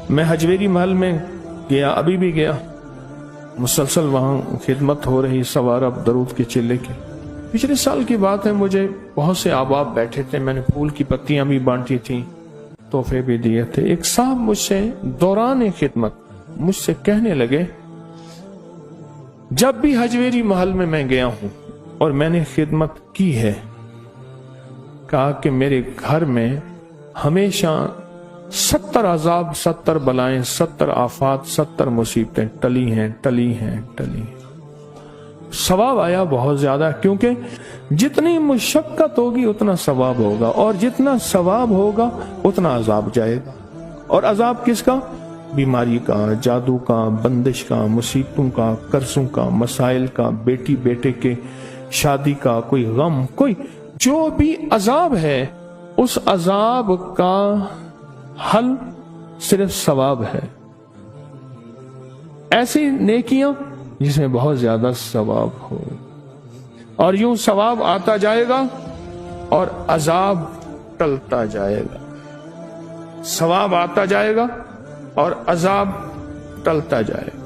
میں حجویری محل میں گیا، ابھی بھی گیا، مسلسل وہاں خدمت ہو رہی سوار اب درود کے چلے کی۔ پچھلے سال کی بات ہے، مجھے بہت سے احباب بیٹھے تھے، میں نے پھول کی پتیاں بھی بانٹی تھیں، تحفے بھی دیے تھے۔ ایک صاحب مجھ سے دوران خدمت مجھ سے کہنے لگے، جب بھی حجویری محل میں گیا ہوں اور میں نے خدمت کی ہے، کہا کہ میرے گھر میں ہمیشہ 70 عذاب، 70 بلائیں، 70 آفات، 70 مصیبتیں ٹلی ہیں۔ ثواب آیا بہت زیادہ، کیونکہ جتنی مشقت ہوگی اتنا ثواب ہوگا، اور جتنا ثواب ہوگا اتنا عذاب جائے گا۔ اور عذاب کس کا؟ بیماری کا، جادو کا، بندش کا، مصیبتوں کا، قرضوں کا، مسائل کا، بیٹی بیٹے کے شادی کا، کوئی غم، کوئی جو بھی عذاب ہے، اس عذاب کا حل صرف ثواب ہے۔ ایسی نیکیاں جس میں بہت زیادہ ثواب ہو، اور یوں ثواب آتا جائے گا اور عذاب ٹلتا جائے گا، ثواب آتا جائے گا اور عذاب ٹلتا جائے گا۔